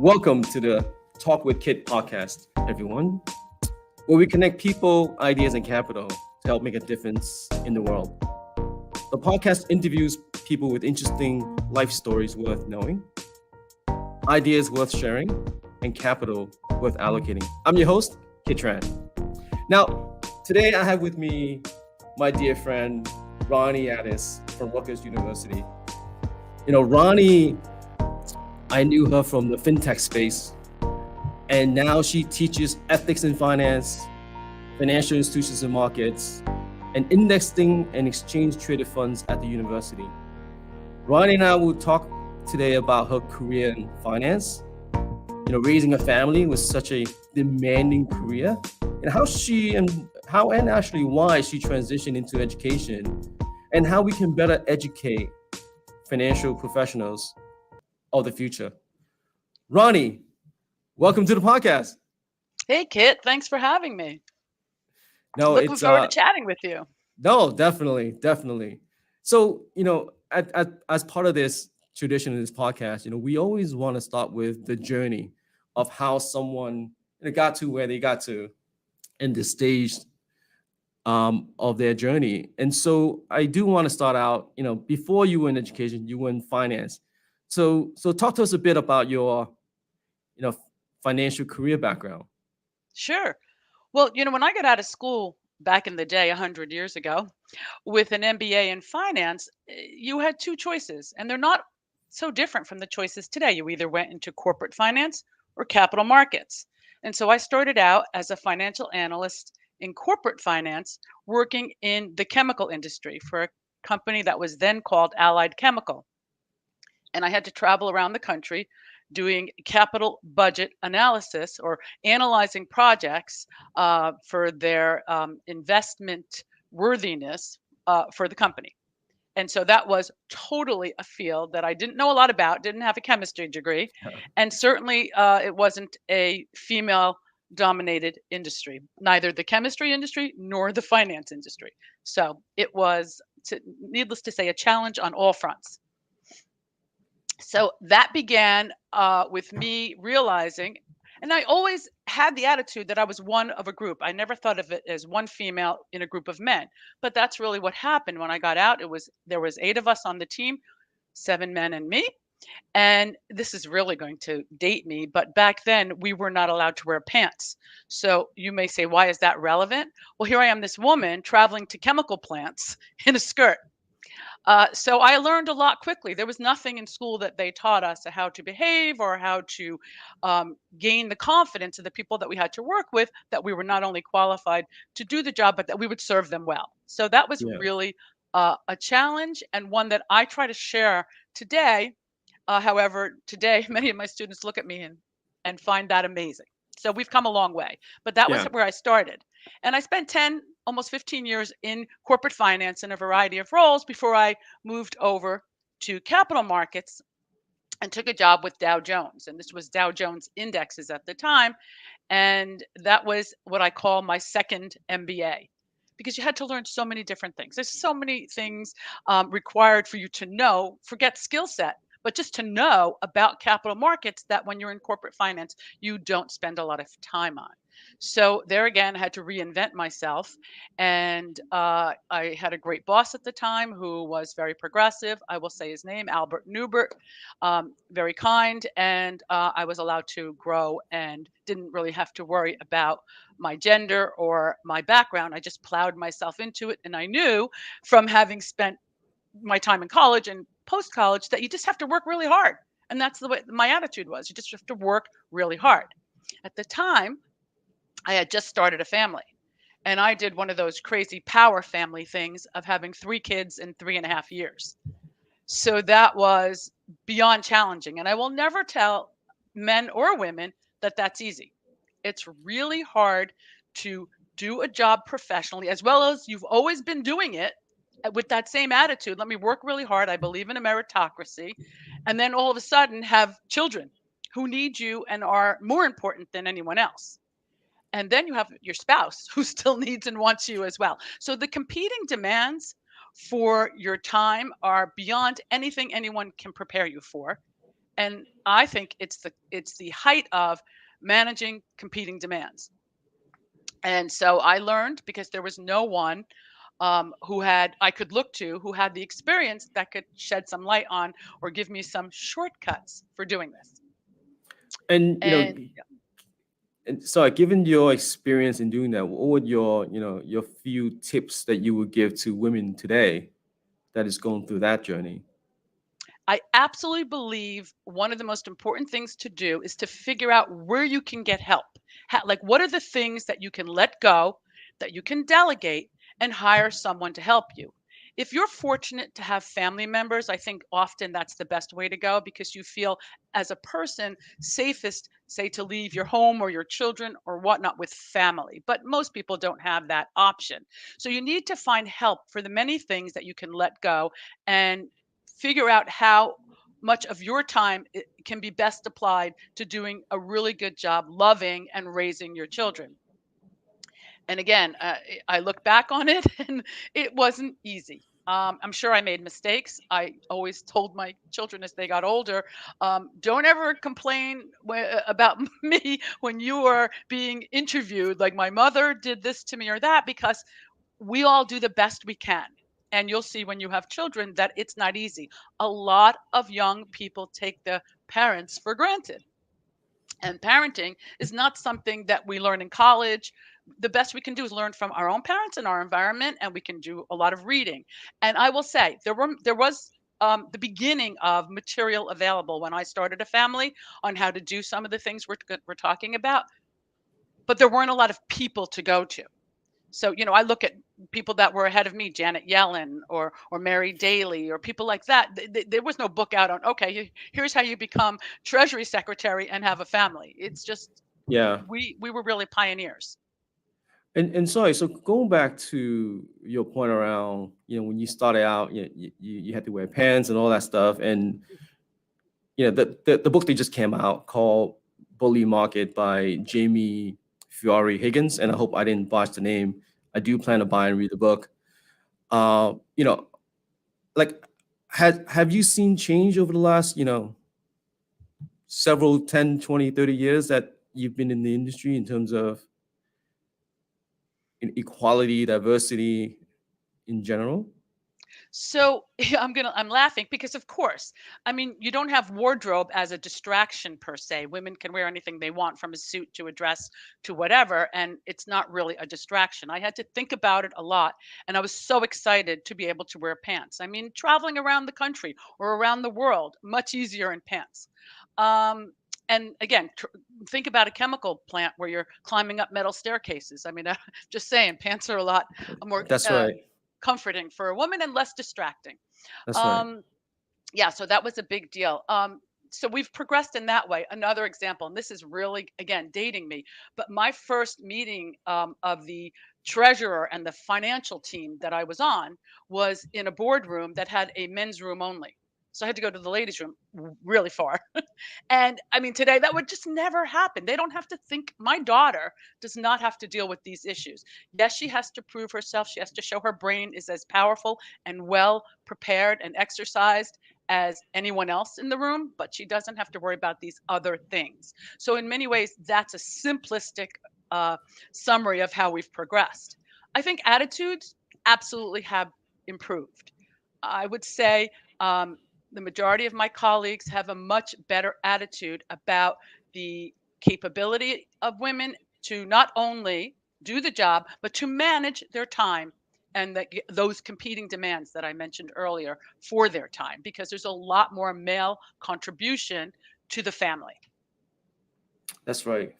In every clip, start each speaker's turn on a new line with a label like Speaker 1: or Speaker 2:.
Speaker 1: Welcome to the Talk With Kiet podcast, everyone, where we connect people, ideas, and capital to help make a difference in the world. The podcast interviews people with interesting life stories worth knowing, ideas worth sharing, and capital worth allocating. I'm your host, Kiet and Ronnee. Now, today I have with me my dear friend, Ronnee Ades from Rutgers University. Ronnee, I knew her from the fintech space, and now she teaches ethics in finance, financial institutions and markets, and indexing and exchange traded funds at the university. Ronnee and I will talk today about her career in finance, raising a family with such a demanding career, and how and actually why she transitioned into education, and how we can better educate financial professionals of the future. Ronnee, welcome to the podcast.
Speaker 2: Hey, Kit, thanks for having me.
Speaker 1: No,
Speaker 2: Looking
Speaker 1: it's
Speaker 2: forward to chatting with you.
Speaker 1: No, definitely. So, as part of this tradition in this podcast, we always want to start with the journey of how someone got to where they got to in the stage of their journey. And so I do want to start out, before you were in education, you were in finance. So talk to us a bit about your, financial career background.
Speaker 2: Sure. Well, when I got out of school back in the day, 100 years ago, with an MBA in finance, you had two choices, and they're not so different from the choices today. You either went into corporate finance or capital markets. And so I started out as a financial analyst in corporate finance, working in the chemical industry for a company that was then called Allied Chemical. And I had to travel around the country doing capital budget analysis or analyzing projects for their investment worthiness for the company. And so that was totally a field that I didn't know a lot about, didn't have a chemistry degree, and certainly it wasn't a female dominated industry, neither the chemistry industry nor the finance industry. So it was, needless to say, a challenge on all fronts. So that began with me realizing, and I always had the attitude that I was one of a group. I never thought of it as one female in a group of men, but that's really what happened when I got out. There was 8 of us on the team, 7 men and me. And this is really going to date me, but back then we were not allowed to wear pants. So you may say, why is that relevant? Well, here I am, this woman traveling to chemical plants in a skirt. So I learned a lot quickly. There was nothing in school that they taught us how to behave or how to gain the confidence of the people that we had to work with, that we were not only qualified to do the job, but that we would serve them well. So that was
Speaker 1: Yeah.
Speaker 2: really a challenge, and one that I try to share today. However, today many of my students look at me and find that amazing. So we've come a long way, but that was
Speaker 1: Yeah.
Speaker 2: where I started. And I spent 10, almost 15 years in corporate finance in a variety of roles before I moved over to capital markets and took a job with Dow Jones. And this was Dow Jones indexes at the time. And that was what I call my second MBA, because you had to learn so many different things. There's so many things required for you to know, forget skill set, but just to know about capital markets that when you're in corporate finance, you don't spend a lot of time on. So there again, I had to reinvent myself. And I had a great boss at the time who was very progressive. I will say his name, Albert Newbert, very kind. And I was allowed to grow and didn't really have to worry about my gender or my background. I just plowed myself into it. And I knew from having spent my time in college and post college that you just have to work really hard. And that's the way my attitude was. You just have to work really hard. At the time, I had just started a family, and I did one of those crazy power family things of having 3 kids in 3.5 years. So that was beyond challenging. And I will never tell men or women that that's easy. It's really hard to do a job professionally as well as you've always been doing it with that same attitude. Let me work really hard. I believe in a meritocracy. And then all of a sudden have children who need you and are more important than anyone else. And then you have your spouse who still needs and wants you as well. So the competing demands for your time are beyond anything anyone can prepare you for. And I think it's the height of managing competing demands. And so I learned, because there was no one who had I could look to, who had the experience that could shed some light on or give me some shortcuts for doing this.
Speaker 1: And
Speaker 2: And
Speaker 1: and so given your experience in doing that, what would your your few tips that you would give to women today that is going through that journey?
Speaker 2: I absolutely believe one of the most important things to do is to figure out where you can get help. Like, what are the things that you can let go, that you can delegate, and hire someone to help you? If you're fortunate to have family members, I think often that's the best way to go, because you feel as a person safest, say, to leave your home or your children or whatnot with family. But most people don't have that option. So you need to find help for the many things that you can let go, and figure out how much of your time can be best applied to doing a really good job loving and raising your children. And again, I look back on it and it wasn't easy. I'm sure I made mistakes. I always told my children as they got older, don't ever complain about me when you are being interviewed. Like, my mother did this to me or that, because we all do the best we can. And you'll see when you have children that it's not easy. A lot of young people take their parents for granted. And parenting is not something that we learn in college. The best we can do is learn from our own parents and our environment, and we can do a lot of reading. And I will say there was the beginning of material available when I started a family on how to do some of the things we're talking about, but there weren't a lot of people to go to. So, I look at people that were ahead of me, Janet Yellen or Mary Daly or people like that. There was no book out on, okay, here's how you become Treasury Secretary and have a family. It's just
Speaker 1: Yeah.
Speaker 2: we were really pioneers.
Speaker 1: And sorry, so going back to your point around, when you started out, you had to wear pants and all that stuff, and the book that just came out called Bully Market by Jamie Fiore Higgins, and I hope I didn't botch the name. I do plan to buy and read the book. Uh, you know, like, have you seen change over the last, several 10, 20, 30 years that you've been in the industry in terms of equality, diversity in general?
Speaker 2: So I'm laughing because, of course, I mean, you don't have wardrobe as a distraction per se. Women can wear anything they want, from a suit to a dress to whatever, and it's not really a distraction. I had to think about it a lot, and I was so excited to be able to wear pants. I mean, traveling around the country or around the world, much easier in pants. Um, and again, think about a chemical plant where you're climbing up metal staircases. I mean, just saying, pants are a lot more
Speaker 1: That's right.
Speaker 2: comforting for a woman and less distracting.
Speaker 1: That's right.
Speaker 2: Um, yeah, so that was a big deal. So we've progressed in that way. Another example, and this is really, again, dating me, but my first meeting of the treasurer and the financial team that I was on was in a boardroom that had a men's room only. So I had to go to the ladies' room really far. And I mean, today that would just never happen. They don't have to think. My daughter does not have to deal with these issues. Yes, she has to prove herself. She has to show her brain is as powerful and well prepared and exercised as anyone else in the room, but she doesn't have to worry about these other things. So, in many ways, that's a simplistic uh, summary of how we've progressed. I think attitudes absolutely have improved. I would say the majority of my colleagues have a much better attitude about the capability of women to not only do the job, but to manage their time and those competing demands that I mentioned earlier for their time, because there's a lot more male contribution to the family.
Speaker 1: That's right.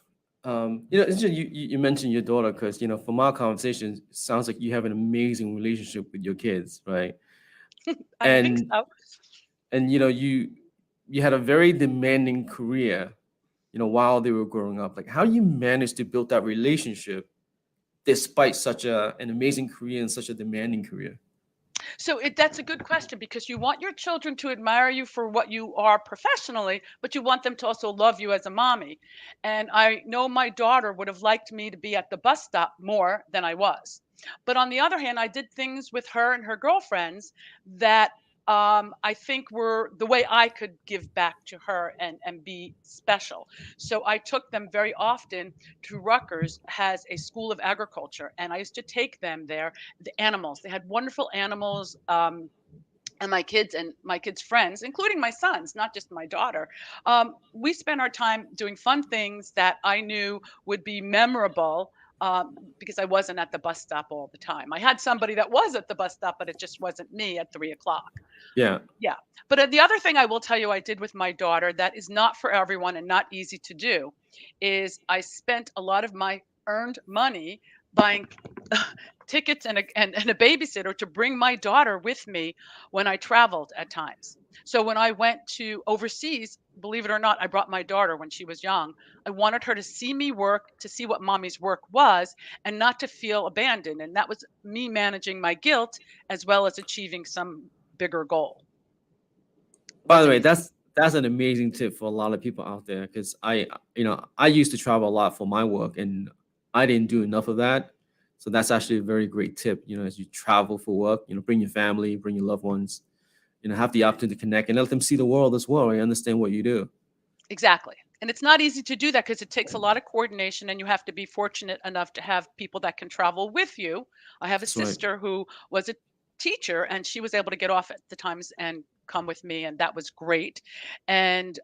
Speaker 1: It's just, you mentioned your daughter because from our conversation, it sounds like you have an amazing relationship with your kids, right?
Speaker 2: I think
Speaker 1: And
Speaker 2: so.
Speaker 1: you had a very demanding career, while they were growing up. Like, how do you manage to build that relationship despite such an amazing career and such a demanding career?
Speaker 2: So that's a good question, because you want your children to admire you for what you are professionally, but you want them to also love you as a mommy. And I know my daughter would have liked me to be at the bus stop more than I was. But on the other hand, I did things with her and her girlfriends that I think were the way I could give back to her and be special. So I took them very often to Rutgers has a school of agriculture, and I used to take them there. The animals, they had wonderful animals. And my kids' friends, including my sons, not just my daughter, we spent our time doing fun things that I knew would be memorable because I wasn't at the bus stop all the time. I had somebody that was at the bus stop, but it just wasn't me at 3 o'clock.
Speaker 1: Yeah.
Speaker 2: Yeah. But the other thing I will tell you I did with my daughter that is not for everyone and not easy to do is I spent a lot of my earned money buying tickets and a babysitter to bring my daughter with me when I traveled at times. So when I went to overseas, believe it or not, I brought my daughter when she was young. I wanted her to see me work, to see what mommy's work was, and not to feel abandoned. And that was me managing my guilt as well as achieving some bigger goal.
Speaker 1: By the
Speaker 2: Wasn't
Speaker 1: way,
Speaker 2: easy.
Speaker 1: that's an amazing tip for a lot of people out there, because I used to travel a lot for my work, and I didn't do enough of that. So that's actually a very great tip. As you travel for work, bring your family, bring your loved ones, have the opportunity to connect and let them see the world as well. And understand what you do.
Speaker 2: Exactly. And it's not easy to do that because it takes a lot of coordination and you have to be fortunate enough to have people that can travel with you. I have a
Speaker 1: That's right.
Speaker 2: sister who was a teacher and she was able to get off at the times and come with me, and that was great. And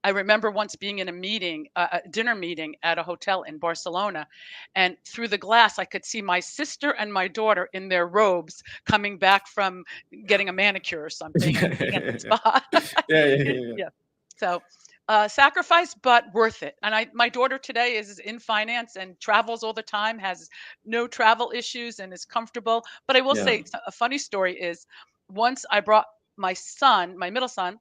Speaker 2: I remember once being in a dinner meeting at a hotel in Barcelona, and through the glass, I could see my sister and my daughter in their robes coming back from getting a manicure or something and being at the
Speaker 1: Yeah,
Speaker 2: spa.
Speaker 1: yeah, yeah, yeah.
Speaker 2: Yeah. So sacrifice, but worth it. And my daughter today is in finance and travels all the time, has no travel issues, and is comfortable. But I will
Speaker 1: Yeah.
Speaker 2: say a funny story is once I brought my son, my middle son.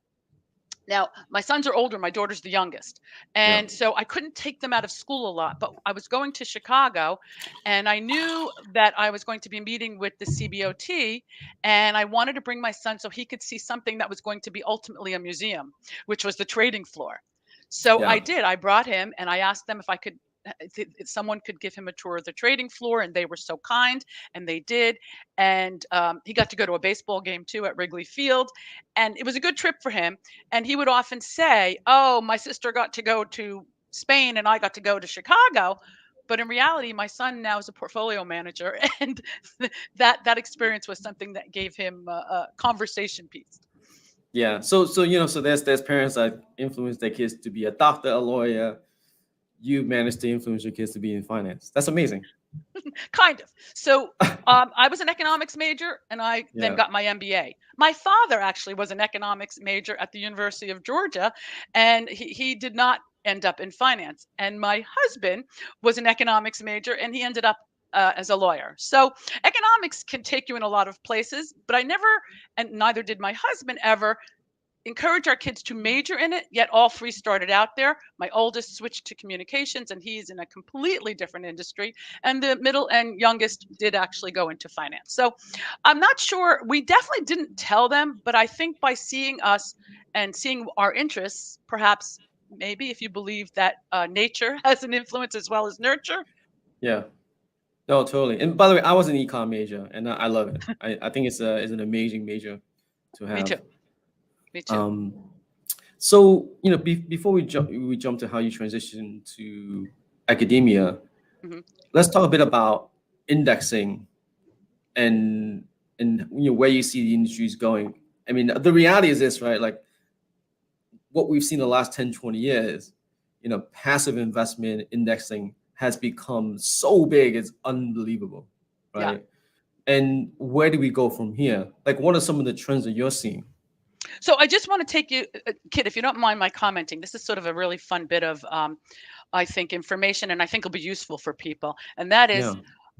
Speaker 2: Now, my sons are older, my daughter's the youngest.
Speaker 1: Yeah.
Speaker 2: And so I couldn't take them out of school a lot, but I was going to Chicago and I knew that I was going to be meeting with the CBOT, and I wanted to bring my son so he could see something that was going to be ultimately a museum, which was the trading floor. So I
Speaker 1: Yeah.
Speaker 2: did. I brought him and I asked them if I could if someone could give him a tour of the trading floor, and they were so kind, and they did. And he got to go to a baseball game too at Wrigley Field, and it was a good trip for him. And he would often say, "Oh, my sister got to go to Spain and I got to go to Chicago." But in reality, my son now is a portfolio manager, and that experience was something that gave him a conversation piece.
Speaker 1: Yeah. So there's parents that influence their kids to be a doctor, a lawyer. You managed to influence your kids to be in finance. That's amazing.
Speaker 2: Kind of. So I was an economics major, and I then
Speaker 1: Yeah.
Speaker 2: got my MBA. My father actually was an economics major at the University of Georgia, and he did not end up in finance. And my husband was an economics major, and he ended up as a lawyer. So economics can take you in a lot of places, but I never, and neither did my husband ever, encourage our kids to major in it, yet all three started out there. My oldest switched to communications and he's in a completely different industry. And the middle and youngest did actually go into finance. So I'm not sure. We definitely didn't tell them, but I think by seeing us and seeing our interests, perhaps maybe if you believe that nature has an influence as well as nurture.
Speaker 1: Yeah. No, totally. And by the way, I was an econ major, and I love it. I think it's an amazing major to
Speaker 2: Me too.
Speaker 1: have.
Speaker 2: Me too.
Speaker 1: Um, so before we jump to how you transition to academia,
Speaker 2: Hmm.
Speaker 1: let's talk a bit about indexing and where you see the industry is going. I mean, the reality is this, right? Like what we've seen the last 10, 20 years, passive investment indexing has become so big, it's unbelievable,
Speaker 2: Yeah.
Speaker 1: right? And where do we go from here? Like, what are some of the trends that you're seeing?
Speaker 2: So I just want to take you, Kit, if you don't mind my commenting. This is sort of a really fun bit of, I think, information, and I think will be useful for people. And that is,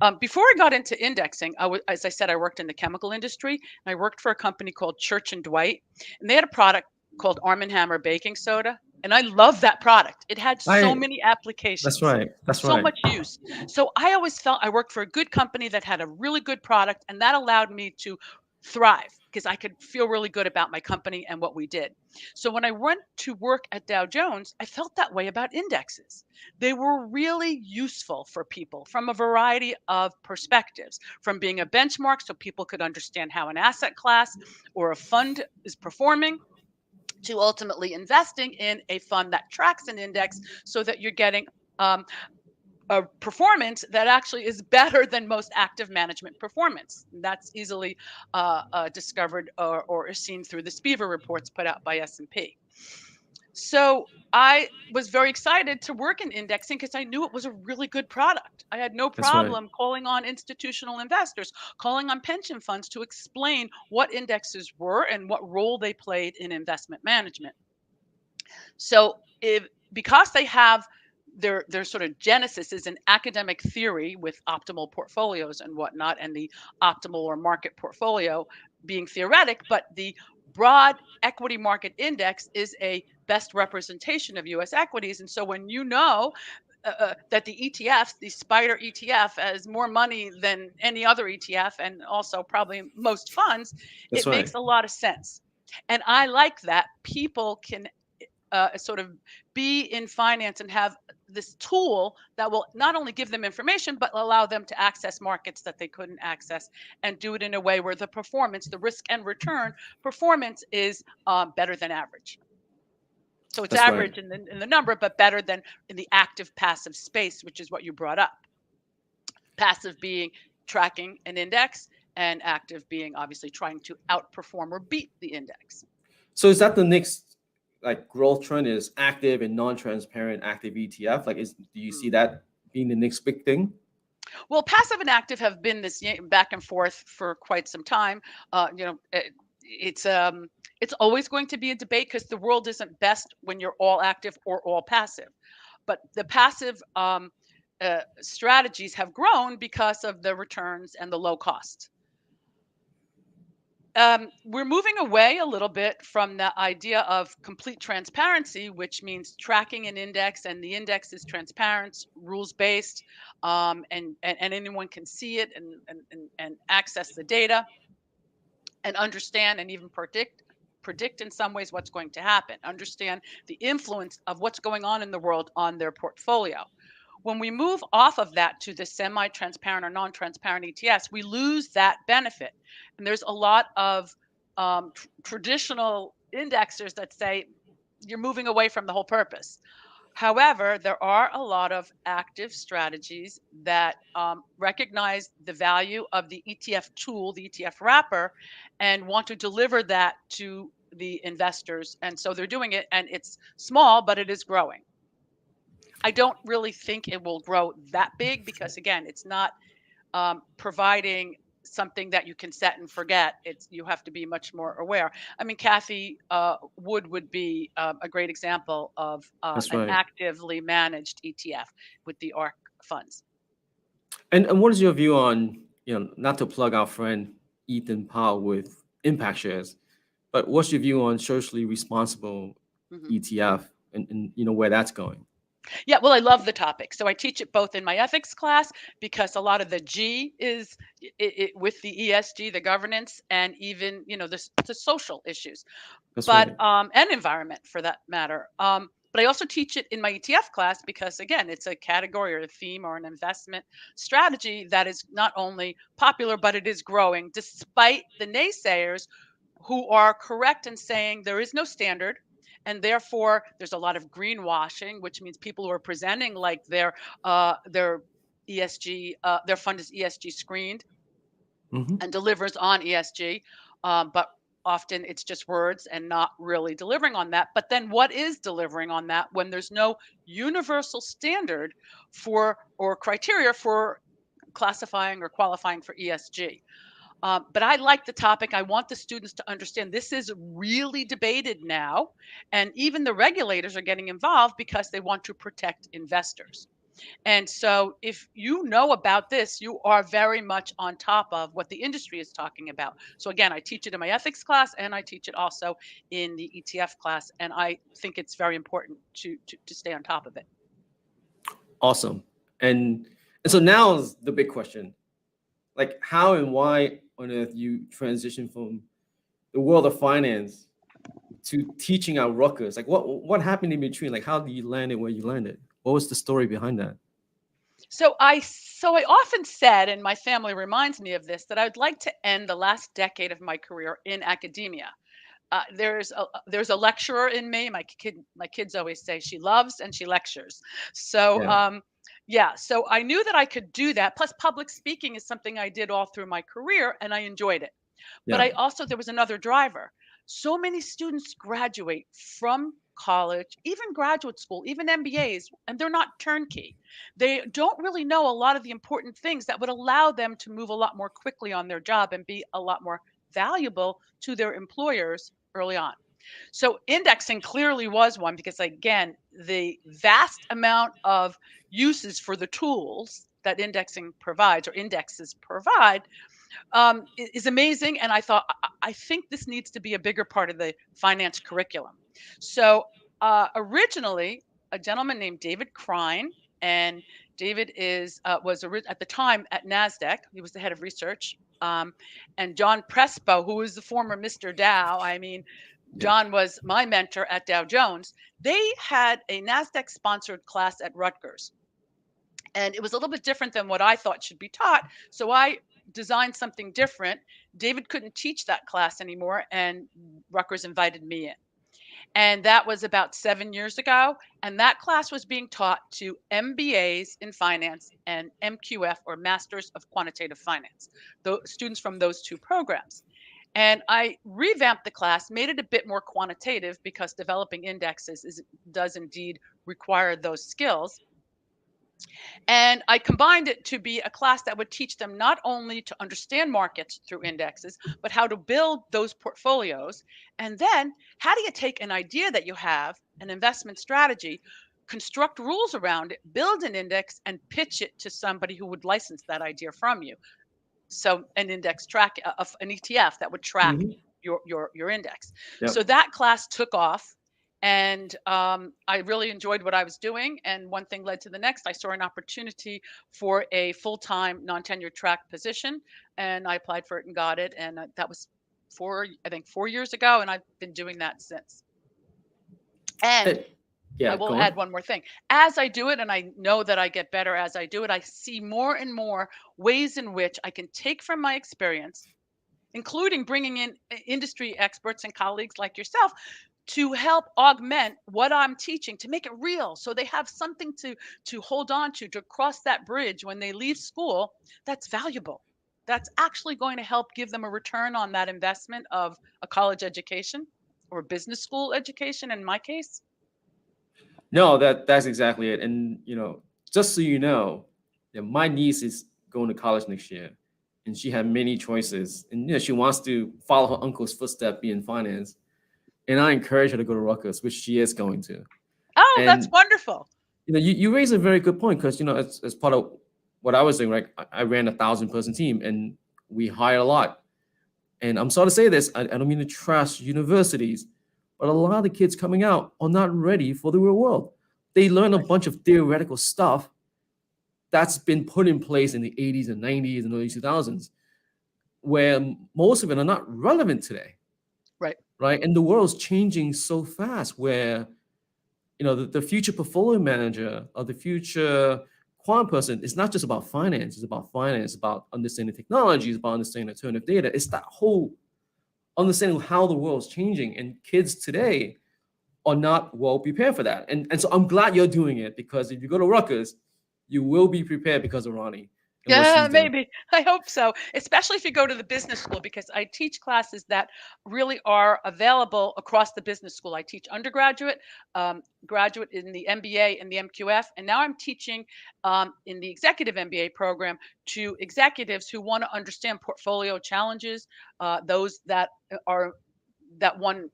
Speaker 1: Yeah.
Speaker 2: before I got into indexing, as I said, I worked in the chemical industry. And I worked for a company called Church and Dwight, and they had a product called Arm& and Hammer baking soda. And I love that product. It had so
Speaker 1: I
Speaker 2: many
Speaker 1: That's
Speaker 2: applications,
Speaker 1: right. That's
Speaker 2: so
Speaker 1: right.
Speaker 2: much use. So I always felt I worked for a good company that had a really good product, and that allowed me to thrive because I could feel really good about my company and what we did. So when I went to work at Dow Jones, I felt that way about indexes. They were really useful for people from a variety of perspectives, from being a benchmark so people could understand how an asset class or a fund is performing, to ultimately investing in a fund that tracks an index so that you're getting um, a performance that actually is better than most active management performance. That's easily discovered or seen through the Spiva reports put out by S&P. So I was very excited to work in indexing because I knew it was a really good product. I had no
Speaker 1: That's right.
Speaker 2: problem calling on institutional investors, calling on pension funds to explain what indexes were and what role they played in investment management. So if because they have their sort of genesis is an academic theory with optimal portfolios and whatnot, and the optimal or market portfolio being theoretic, but the broad equity market index is a best representation of US equities. And so when you know that the ETFs, the Spider ETF, has more money than any other ETF and also probably most funds,
Speaker 1: That's
Speaker 2: it
Speaker 1: right.
Speaker 2: makes a lot of sense. And I like that people can sort of be in finance and have this tool that will not only give them information but allow them to access markets that they couldn't access, and do it in a way where the performance, the risk and return performance, is better than average. So it's
Speaker 1: That's right.
Speaker 2: average in the number, but better than in the active passive space, which is what you brought up. Passive being tracking an index, and active being obviously trying to outperform or beat the index.
Speaker 1: So is that the next like growth trend is active and non-transparent active ETF? Like, is do you see
Speaker 2: Mhm.
Speaker 1: that being the next big thing?
Speaker 2: Well, passive and active have been this back and forth for quite some time. It's it's always going to be a debate because the world isn't best when you're all active or all passive. But the passive strategies have grown because of the returns and the low cost. We're moving away a little bit from the idea of complete transparency, which means tracking an index, and the index is transparent, rules based, and anyone can see it and access the data and understand and even predict in some ways what's going to happen, understand the influence of what's going on in the world on their portfolio. When we move off of that to the semi-transparent or non-transparent ETFs, we lose that benefit. And there's a lot of traditional indexers that say you're moving away from the whole purpose. However, there are a lot of active strategies that recognize the value of the ETF tool, the ETF wrapper, and want to deliver that to the investors. And so they're doing it, and it's small, but it is growing. I don't really think it will grow that big because, again, it's not providing something that you can set and forget. It's you have to be much more aware. I mean, Kathy would be a great example of
Speaker 1: That's
Speaker 2: an
Speaker 1: right.
Speaker 2: actively managed ETF with the ARC funds.
Speaker 1: And what is your view on, not to plug our friend Ethan Powell with impact shares, but what's your view on socially responsible
Speaker 2: Mhm.
Speaker 1: ETF and where that's going?
Speaker 2: Yeah, well, I love the topic. So I teach it both in my ethics class because a lot of the G is with the ESG, the governance, and even the social issues,
Speaker 1: That's
Speaker 2: but
Speaker 1: right.
Speaker 2: and environment for that matter. But I also teach it in my ETF class because, again, it's a category or a theme or an investment strategy that is not only popular but it is growing, despite the naysayers who are correct in saying there is no standard, and therefore there's a lot of greenwashing, which means people who are presenting like their ESG, their fund is ESG screened
Speaker 1: Hmm.
Speaker 2: and delivers on ESG, but often it's just words and not really delivering on that. But then what is delivering on that when there's no universal standard for or criteria for classifying or qualifying for ESG? But I like the topic. I want the students to understand this is really debated now. And even the regulators are getting involved because they want to protect investors. And so, if you know about this, you are very much on top of what the industry is talking about. So, again, I teach it in my ethics class and I teach it also in the ETF class. And I think it's very important to stay on top of it.
Speaker 1: Awesome. And so now is the big question. Like how and why on earth you transition from the world of finance to teaching at Rutgers? Like what happened in between? Like how did you land it where you landed? What was the story behind that?
Speaker 2: So I often said, and my family reminds me of this, that I would like to end the last decade of my career in academia. There's a lecturer in me. My kids always say she loves and she lectures. So
Speaker 1: Yeah,
Speaker 2: yeah, so I knew that I could do that. Plus, public speaking is something I did all through my career, and I enjoyed it. But
Speaker 1: yeah,
Speaker 2: there was another driver. So many students graduate from college, even graduate school, even MBAs, and they're not turnkey. They don't really know a lot of the important things that would allow them to move a lot more quickly on their job and be a lot more valuable to their employers early on. So indexing clearly was one because, again, the vast amount of uses for the tools that indexing provides or indexes provide is amazing. And I thought, I think this needs to be a bigger part of the finance curriculum. So originally, a gentleman named David Krein, and David at the time at NASDAQ. He was the head of research. And John Prespo, who was the former Mr. Dow. I mean,
Speaker 1: yeah.
Speaker 2: John was my mentor at Dow Jones. They had a NASDAQ sponsored class at Rutgers, and it was a little bit different than what I thought should be taught. So I designed something different. David couldn't teach that class anymore, and Rutgers invited me in. And that was about 7 years ago. And that class was being taught to MBAs in finance and MQF, or Masters of Quantitative Finance, the students from those two programs. And I revamped the class, made it a bit more quantitative because developing indexes does indeed require those skills. And I combined it to be a class that would teach them not only to understand markets through indexes, but how to build those portfolios. And then how do you take an idea that you have, an investment strategy, construct rules around it, build an index, and pitch it to somebody who would license that idea from you? So an index track, an ETF that would track
Speaker 1: Hmm.
Speaker 2: your index. So
Speaker 1: Yep.
Speaker 2: that class took off, and I really enjoyed what I was doing. And one thing led to the next. I saw an opportunity for a full-time, non-tenure track position, and I applied for it and got it. And that was I think 4 years ago, and I've been doing that since. And
Speaker 1: Eh,
Speaker 2: I
Speaker 1: yeah,
Speaker 2: will
Speaker 1: go
Speaker 2: add
Speaker 1: on.
Speaker 2: one more thing. As I do it, and I know that I get better as I do it, I see more and more ways in which I can take from my experience, including bringing in industry experts and colleagues like yourself, to help augment what I'm teaching, to make it real, so they have something to hold on to cross that bridge when they leave school. That's valuable. That's actually going to help give them a return on that investment of a college education or business school education in my case.
Speaker 1: No, that's exactly it. And just so you know, my niece is going to college next year, and she had many choices, and she wants to follow her uncle's footstep, be in finance. And I encourage her to go to Rutgers, which she is going to.
Speaker 2: Oh, that's
Speaker 1: And
Speaker 2: wonderful.
Speaker 1: you raise a very good point because as part of what I was doing, right? I ran 1,000-person team, and we hired a lot. And I'm sorry to say this, I don't mean to trash universities, but a lot of the kids coming out are not ready for the real world. They learn a
Speaker 2: Right.
Speaker 1: bunch of theoretical stuff that's been put in place in the 80s and 90s and early 2000s, where most of it are not relevant today,
Speaker 2: Right.
Speaker 1: right? And the world's changing so fast where the future portfolio manager or the future quant person is not just about finance. It's about finance, about understanding technology, it's about understanding alternative data. It's that whole understanding how the world's changing, and kids today are not well prepared for that. And so I'm glad you're doing it, because if you go to Rutgers, you will be prepared because of Ronnee and what
Speaker 2: Yeah,
Speaker 1: she's doing.
Speaker 2: maybe. I hope so. Especially if you go to the business school, because I teach classes that really are available across the business school. I teach undergraduate, graduate in the MBA and the MQF, and now I'm teaching in the executive MBA program to executives who want to understand portfolio challenges, those that one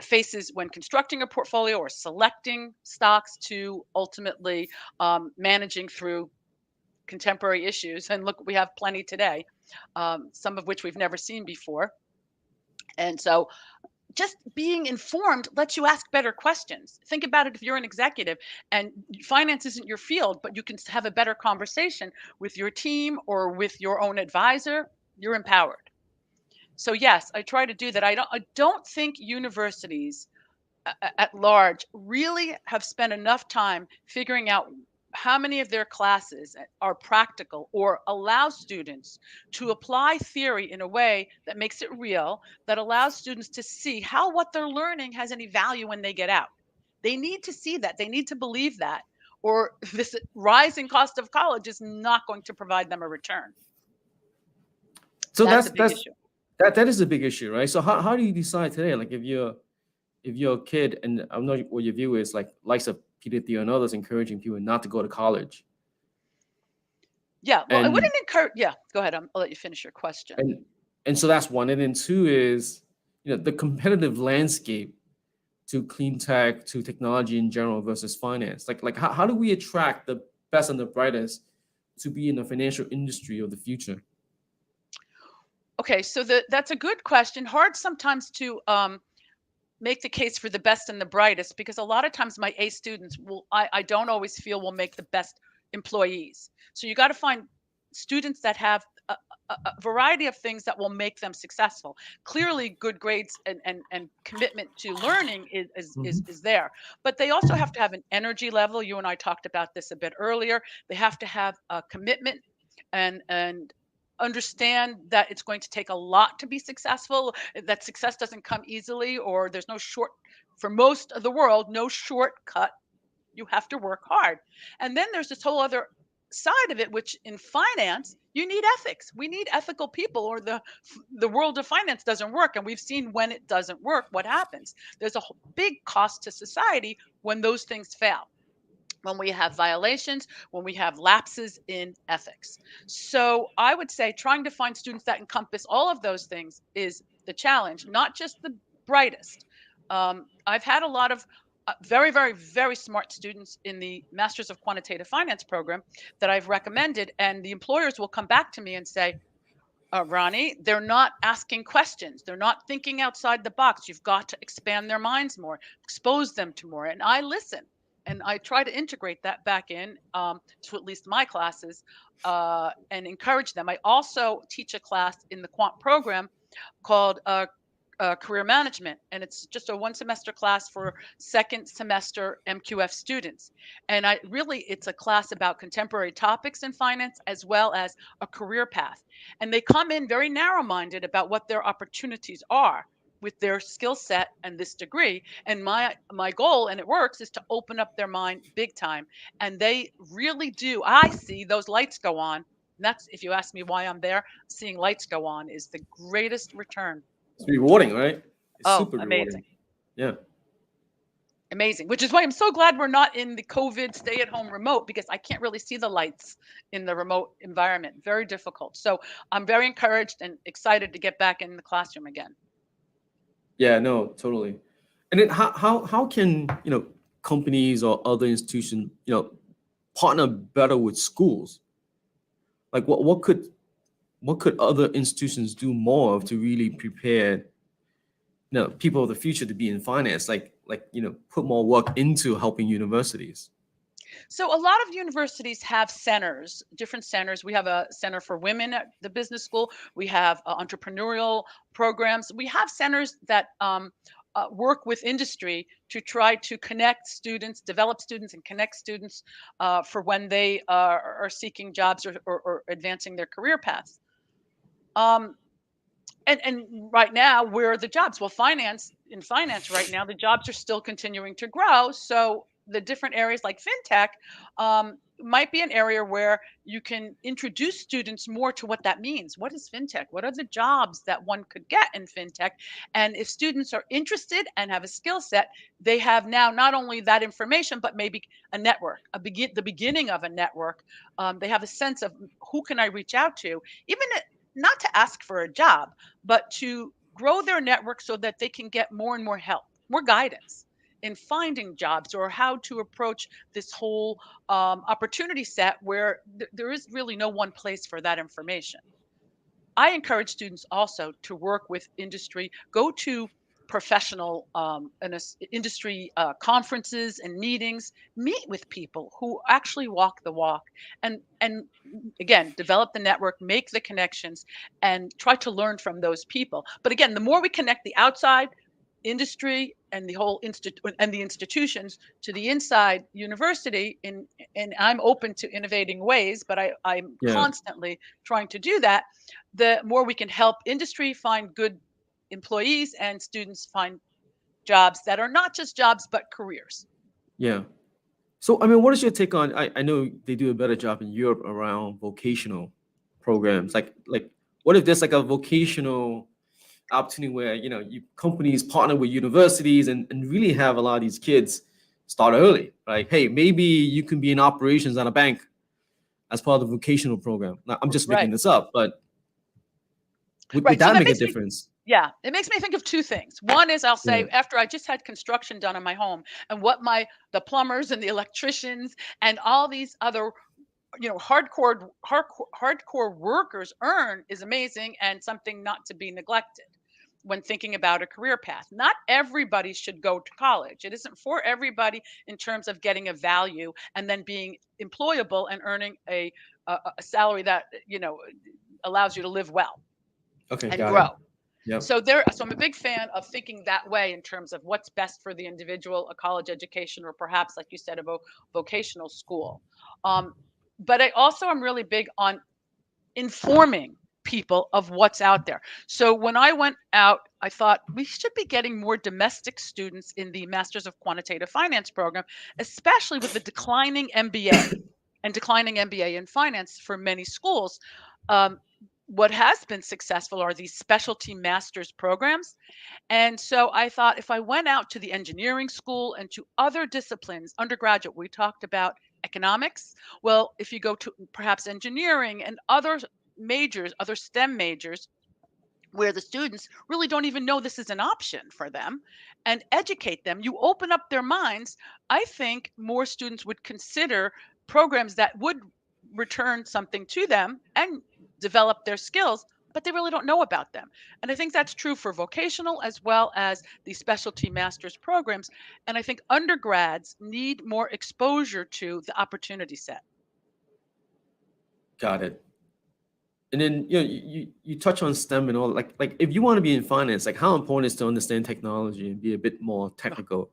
Speaker 2: faces when constructing a portfolio or selecting stocks, to ultimately managing through contemporary issues. And look, we have plenty today, some of which we've never seen before. And so just being informed lets you ask better questions. Think about it if you're an executive and finance isn't your field, but you can have a better conversation with your team or with your own advisor, you're empowered. So yes, I try to do that. I don't think universities at large really have spent enough time figuring out how many of their classes are practical or allow students to apply theory in a way that makes it real, that allows students to see how what they're learning has any value when they get out. They need to see that, they need to believe that, or this rising cost of college is not going to provide them a return.
Speaker 1: So
Speaker 2: That's
Speaker 1: that's
Speaker 2: a big
Speaker 1: that's
Speaker 2: issue.
Speaker 1: that is a big issue, right? So how do you decide today? Like if you're a kid, and I don't know what your view is, like likes of Kiet and others encouraging people not to go to college,
Speaker 2: Yeah, well, I
Speaker 1: and
Speaker 2: wouldn't encourage. Yeah, go ahead. I'll let you finish your question.
Speaker 1: and and so that's one, and then two is the competitive landscape to clean tech, to technology in general versus finance. Like how do we attract the best and the brightest to be in the financial industry of the future?
Speaker 2: Okay, so that's a good question. Hard sometimes to make the case for the best and the brightest, because a lot of times my A students I don't always feel will make the best employees. So you got to find students that have a variety of things that will make them successful. Clearly, good grades and commitment to learning is there, but they also have to have an energy level. You and I talked about this a bit earlier. They have to have a commitment and understand that it's going to take a lot to be successful, that success doesn't come easily, or there's no short, for most of the world, no shortcut. You have to work hard. And then there's this whole other side of it, which in finance, you need ethics. We need ethical people, or the world of finance doesn't work. And we've seen when it doesn't work, what happens. There's a big cost to society when those things fail, when we have violations, when we have lapses in ethics. So I would say trying to find students that encompass all of those things is the challenge, not just the brightest. I've had a lot of very, very, very smart students in the Masters of Quantitative Finance program that I've recommended, and the employers will come back to me and say, Ronnee, they're not asking questions. They're not thinking outside the box. You've got to expand their minds more, expose them to more. And I listen and I try to integrate that back in to at least my classes and encourage them. I also teach a class in the quant program called career management, and it's just a one semester class for second semester MQF students. And it's a class about contemporary topics in finance as well as a career path. And they come in very narrow minded about what their opportunities are with their skill set and this degree. And my goal, and it works, is to open up their mind big time. And they really do. I see those lights go on. And that's, if you ask me why I'm there, seeing lights go on is the greatest return.
Speaker 1: It's rewarding, right? It's
Speaker 2: Oh,
Speaker 1: super
Speaker 2: amazing.
Speaker 1: rewarding. Yeah.
Speaker 2: Amazing. Which is why I'm so glad we're not in the COVID stay at home remote, because I can't really see the lights in the remote environment. Very difficult. So I'm very encouraged and excited to get back in the classroom again.
Speaker 1: Yeah, no, totally. And then how can, companies or other institutions, partner better with schools? Like what could other institutions do more of to really prepare, people of the future to be in finance? Put more work into helping universities.
Speaker 2: So a lot of universities have centers, different centers. We have a center for women at the business school. We have entrepreneurial programs. We have centers that work with industry to try to connect students, develop students, and connect students for when they are seeking jobs or advancing their career paths. Um, and right now, where are the jobs? Well, in finance right now, the jobs are still continuing to grow. So the different areas like fintech might be an area where you can introduce students more to what that means. What is fintech? What are the jobs that one could get in fintech? And if students are interested and have a skill set, they have now not only that information, but maybe a network, the beginning of a network. They have a sense of who can I reach out to, even not to ask for a job, but to grow their network so that they can get more and more help, more guidance in finding jobs, or how to approach this whole opportunity set where there is really no one place for that information. I encourage students also to work with industry, go to professional industry conferences and meetings, meet with people who actually walk the walk, and again, develop the network, make the connections, and try to learn from those people. But again, the more we connect the outside industry and the whole and the institutions to the inside university, and I'm open to innovating ways, but I'm
Speaker 1: Yeah.
Speaker 2: constantly trying to do that. The more we can help industry find good employees and students find jobs that are not just jobs but careers.
Speaker 1: Yeah. So, I mean, what is your take on? I know they do a better job in Europe around vocational programs.
Speaker 2: Mhm.
Speaker 1: Like, what if there's like a vocational opportunity where you companies partner with universities and really have a lot of these kids start early? Like, hey, maybe you can be in operations at a bank as part of the vocational program. Now, I'm just making
Speaker 2: Right,
Speaker 1: this up, but would
Speaker 2: right. So
Speaker 1: that
Speaker 2: that
Speaker 1: make a
Speaker 2: makes me,
Speaker 1: difference?
Speaker 2: yeah, it makes me think of two things. One is, I'll
Speaker 1: Yeah.
Speaker 2: say, after I just had construction done in my home, and what my the plumbers and the electricians and all these other hardcore workers earn is amazing and something not to be neglected when thinking about a career path. Not everybody should go to college. It isn't for everybody in terms of getting a value and then being employable and earning a salary that allows you to live well
Speaker 1: Okay,
Speaker 2: and
Speaker 1: got it.
Speaker 2: grow.
Speaker 1: Yep.
Speaker 2: So I'm a big fan of thinking that way in terms of what's best for the individual, a college education, or perhaps, like you said, a vocational school. Um, but I also am really big on informing people of what's out there. So when I went out, I thought we should be getting more domestic students in the Masters of Quantitative Finance program, especially with the declining MBA and declining MBA in finance for many schools. Um, what has been successful are these specialty master's programs. And so I thought if I went out to the engineering school and to other disciplines, undergraduate, we talked about economics. Well, if you go to perhaps engineering and other majors, other STEM majors, where the students really don't even know this is an option for them, and educate them, you open up their minds. I think more students would consider programs that would return something to them and develop their skills, but they really don't know about them. And I think that's true for vocational as well as the specialty master's programs. And I think undergrads need more exposure to the opportunity set.
Speaker 1: Got it. And then you touch on STEM and all. Like if you want to be in finance, like how important is to understand technology and be a bit more technical?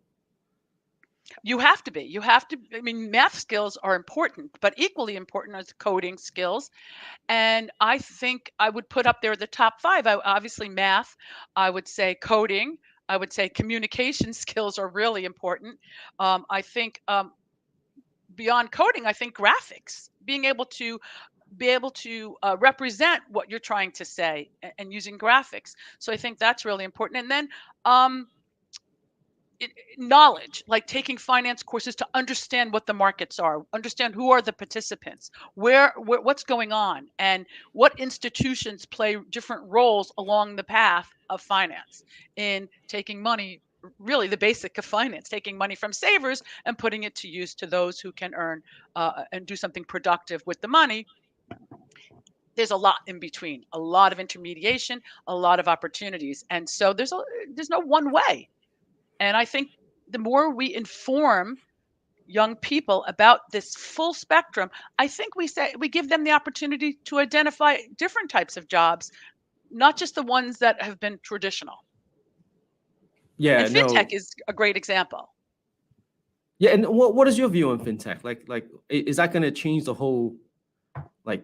Speaker 2: You have to be. You have to. I mean, math skills are important, but equally important as coding skills. And I think I would put up there the top five. Obviously, math. I would say coding. I would say communication skills are really important. I think beyond coding, I think graphics, being able to represent what you're trying to say and using graphics. So I think that's really important. And then um, it, knowledge, like taking finance courses to understand what the markets are, understand who are the participants, what's going on, and what institutions play different roles along the path of finance in taking money. Really, the basic of finance, taking money from savers and putting it to use to those who can earn and do something productive with the money. There's a lot in between, a lot of intermediation, a lot of opportunities, and so there's no one way. And I think the more we inform young people about this full spectrum, I think we give them the opportunity to identify different types of jobs, not just the ones that have been traditional. And
Speaker 1: Yeah,
Speaker 2: fintech
Speaker 1: no.
Speaker 2: is a great example.
Speaker 1: Yeah, and what is your view on fintech? Like is that going to change the whole like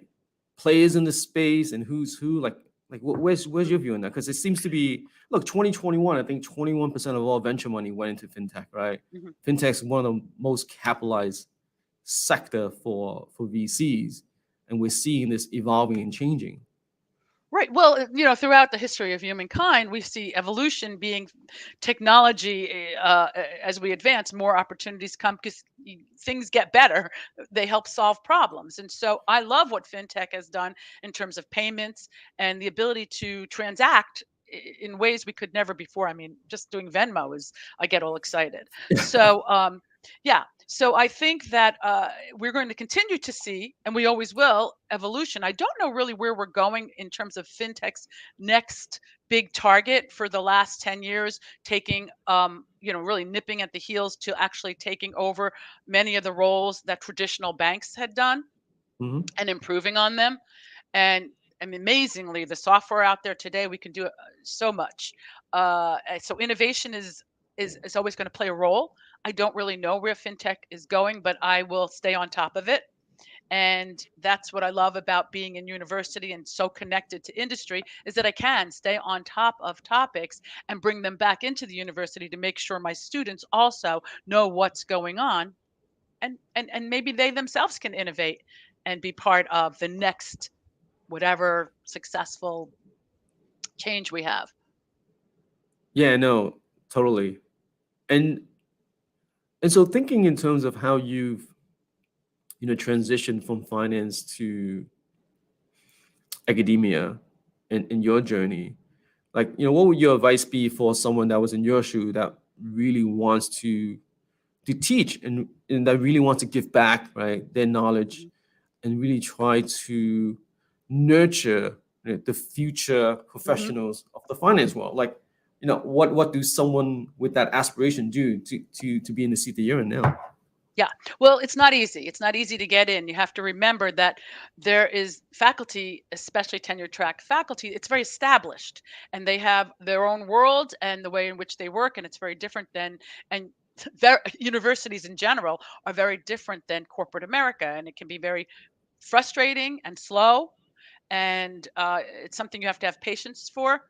Speaker 1: players in the space and who's who? Like where's your view on that? Because it seems to be, look, 2021, I think 21% of all venture money went into fintech, right?
Speaker 2: Mhm.
Speaker 1: Fintech's one of the most capitalized sector for VCs, and we're seeing this evolving and changing.
Speaker 2: Right. Well, throughout the history of humankind, we see evolution being technology. As we advance, more opportunities come because things get better. They help solve problems. And so I love what fintech has done in terms of payments and the ability to transact in ways we could never before. I mean, just doing Venmo I get all excited. So, yeah. So I think that we're going to continue to see, and we always will, evolution. I don't know really where we're going in terms of fintech's next big target for the last 10 years, taking, really nipping at the heels to actually taking over many of the roles that traditional banks had done
Speaker 1: Hmm.
Speaker 2: and improving on them. And I mean, amazingly, the software out there today, we can do so much. So innovation is always going to play a role. I don't really know where fintech is going, but I will stay on top of it. And that's what I love about being in university and so connected to industry, is that I can stay on top of topics and bring them back into the university to make sure my students also know what's going on, and maybe they themselves can innovate and be part of the next whatever successful change we have.
Speaker 1: Yeah, no, totally. And and so thinking in terms of how you've transitioned from finance to academia in your journey, like what would your advice be for someone that was in your shoe that really wants to teach and that really wants to give back, right, their knowledge
Speaker 2: Mhm.
Speaker 1: and really try to nurture the future
Speaker 2: Mhm.
Speaker 1: professionals of the finance world? Like, what do someone with that aspiration do to be in the seat that you're in now?
Speaker 2: Yeah. Well, it's not easy. It's not easy to get in. You have to remember that there is faculty, especially tenure track faculty, it's very established and they have their own world and the way in which they work. And it's very different than, and their universities in general are very different than corporate America. And it can be very frustrating and slow. And it's something you have to have patience for.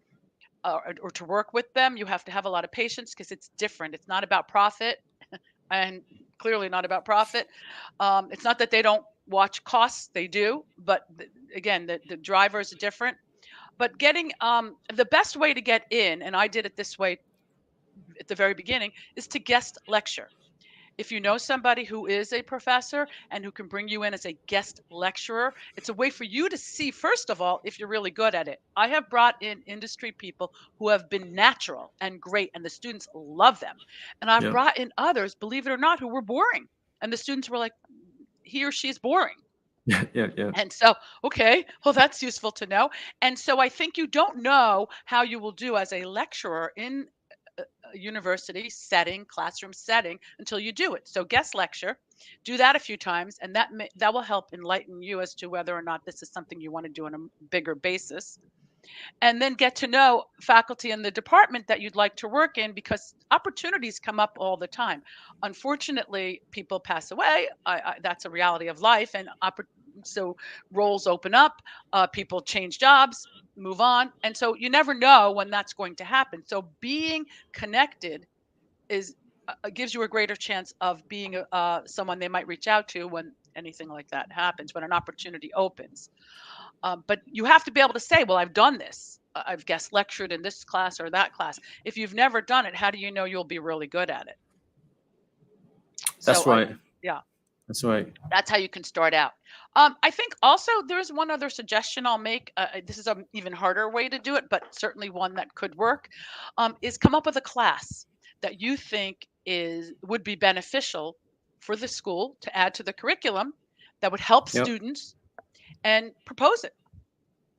Speaker 2: Or to work with them, you have to have a lot of patience because it's different. It's not about profit, and clearly not about profit. It's not that they don't watch costs; they do, but again, the drivers are different. But getting the best way to get in, and I did it this way at the very beginning, is to guest lecture. If you know somebody who is a professor and who can bring you in as a guest lecturer, it's a way for you to see, first of all, if you're really good at it. I have brought in industry people who have been natural and great, and the students love them. And I've
Speaker 1: Yeah.
Speaker 2: brought in others, believe it or not, who were boring. And the students were like, he or she's boring.
Speaker 1: Yeah, yeah, yeah.
Speaker 2: And so, okay, well, that's useful to know. And so I think you don't know how you will do as a lecturer in a university setting, classroom setting, until you do it. So guest lecture, do that a few times, and that will help enlighten you as to whether or not this is something you want to do on a bigger basis. And then get to know faculty in the department that you'd like to work in, because opportunities come up all the time. Unfortunately, people pass away. That's a reality of life, and so roles open up, people change jobs, move on, and so you never know when that's going to happen. So being connected is gives you a greater chance of being someone they might reach out to when anything like that happens, when an opportunity opens. But you have to be able to say, well, I've done this. I've guest lectured in this class or that class. If you've never done it, how do you know you'll be really good at it?
Speaker 1: That's
Speaker 2: So
Speaker 1: right.
Speaker 2: yeah,
Speaker 1: That's right.
Speaker 2: that's how you can start out. I think also there's one other suggestion I'll make. This is an even harder way to do it, but certainly one that could work. Is come up with a class that you think is would be beneficial for the school to add to the curriculum that would help
Speaker 1: Yep.
Speaker 2: students, and propose it,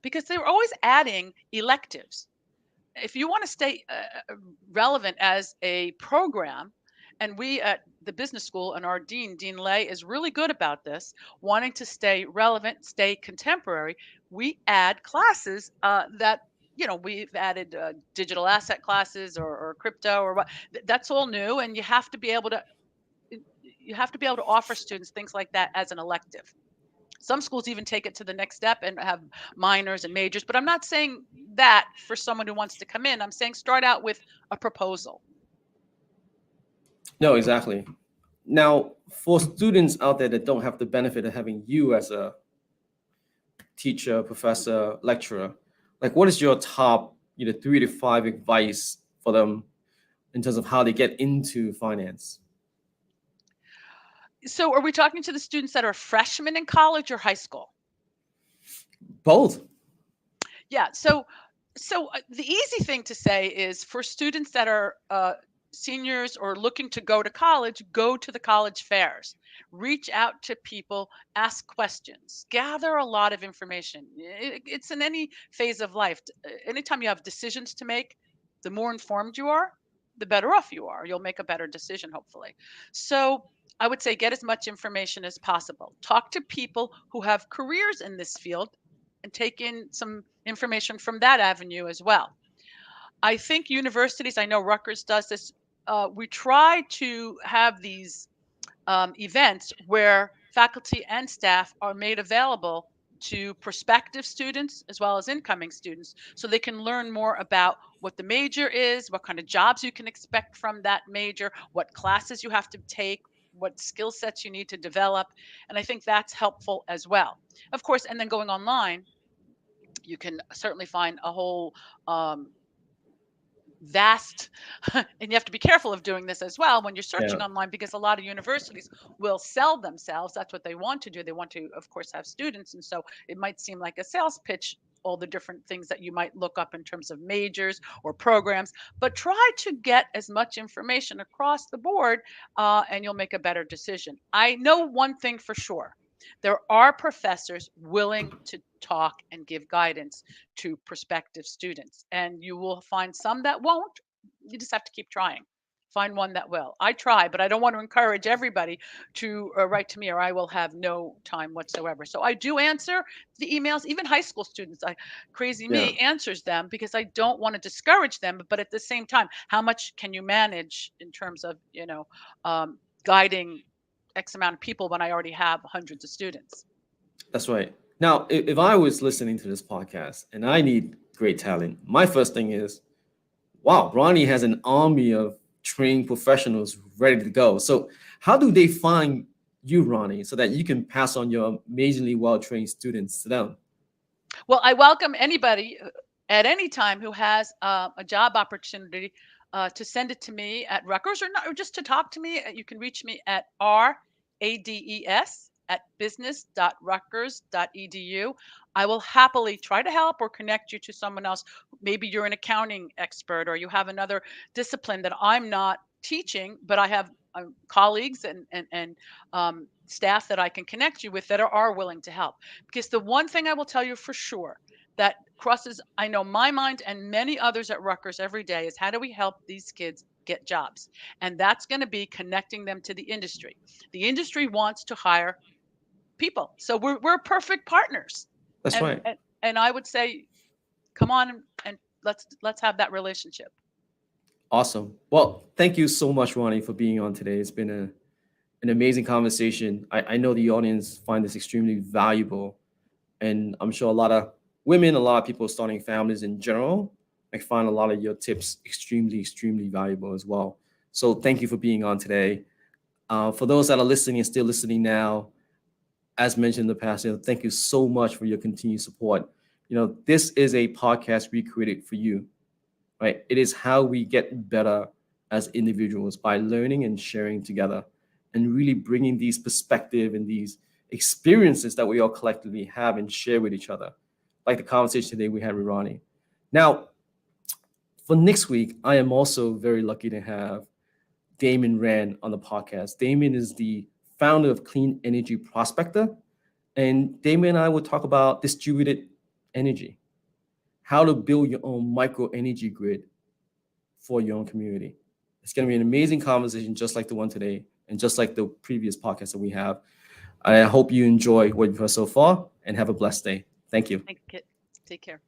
Speaker 2: because they were always adding electives. If you want to stay relevant as a program, and we at the business school and our Dean Lay, is really good about this, wanting to stay relevant, stay contemporary, we add classes that, we've added digital asset classes, or crypto, or what. That's all new, and you have to be able to offer students things like that as an elective. Some schools even take it to the next step and have minors and majors, but I'm not saying that for someone who wants to come in. I'm saying start out with a proposal.
Speaker 1: No, exactly. Now, for students out there that don't have the benefit of having you as a teacher, professor, lecturer, like what is your top, 3 to 5 advice for them in terms of how they get into finance?
Speaker 2: So, are we talking to the students that are freshmen in college or high school?
Speaker 1: Both.
Speaker 2: Yeah. So the easy thing to say is for students that are seniors or looking to go to college, go to the college fairs, reach out to people, ask questions, gather a lot of information. It's in any phase of life. Anytime you have decisions to make, the more informed you are, the better off you are. You'll make a better decision, hopefully. So I would say get as much information as possible. Talk to people who have careers in this field and take in some information from that avenue as well. I think universities, I know Rutgers does this. We try to have these events where faculty and staff are made available to prospective students as well as incoming students so they can learn more about what the major is, what kind of jobs you can expect from that major, what classes you have to take, what skill sets you need to develop. And I think that's helpful as well. Of course, and then going online, you can certainly find a whole vast and you have to be careful of doing this as well when you're
Speaker 1: Yeah.
Speaker 2: searching online, because a lot of universities will sell themselves. That's what they want to do. They want to, of course, have students, and so it might seem like a sales pitch, all the different things that you might look up in terms of majors or programs, but try to get as much information across the board, and you'll make a better decision. I know one thing for sure: there are professors willing to talk and give guidance to prospective students. And you will find some that won't. You just have to keep trying. Find one that will. I try, but I don't want to encourage everybody to write to me, or I will have no time whatsoever. So I do answer the emails. Even high school students, I crazy
Speaker 1: Yeah.
Speaker 2: me answers them because I don't want to discourage them. But at the same time, how much can you manage in terms of guiding X amount of people when I already have hundreds of students?
Speaker 1: That's right. Now, if I was listening to this podcast and I need great talent, my first thing is, wow, Ronnie has an army of trained professionals ready to go. So, how do they find you, Ronnie, so that you can pass on your amazingly well trained students to them?
Speaker 2: Well, I welcome anybody at any time who has a job opportunity to send it to me at Rutgers, or not, or just to talk to me. You can reach me at RADES at business.rutgers.edu. I will happily try to help or connect you to someone else. Maybe you're an accounting expert, or you have another discipline that I'm not teaching, but I have colleagues and staff that I can connect you with that are willing to help. Because the one thing I will tell you for sure that crosses, I know, my mind and many others at Rutgers every day is, how do we help these kids get jobs? And that's going to be connecting them to the industry. The industry wants to hire people, so we're perfect partners.
Speaker 1: That's
Speaker 2: And
Speaker 1: right.
Speaker 2: and I would say, come on and let's have that relationship.
Speaker 1: Awesome. Well, thank you so much, Ronnie, for being on today. It's been an amazing conversation. I know the audience find this extremely valuable, and I'm sure a lot of women, a lot of people starting families in general, I find a lot of your tips extremely valuable as well. So thank you for being on today. For those that are listening and still listening now, as mentioned in the past, thank you so much for your continued support. This is a podcast we created for you, right? It is how we get better as individuals, by learning and sharing together and really bringing these perspective and these experiences that we all collectively have and share with each other, like the conversation today we had with Ronnie. Now, for next week, I am also very lucky to have Damon Rand on the podcast. Damon is the founder of Clean Energy Prospector, and Damon and I will talk about distributed energy, how to build your own micro energy grid for your own community. It's going to be an amazing conversation, just like the one today, and just like the previous podcast that we have. I hope you enjoy what you've heard so far and have a blessed day. Thank you.
Speaker 2: Thank you. Take care.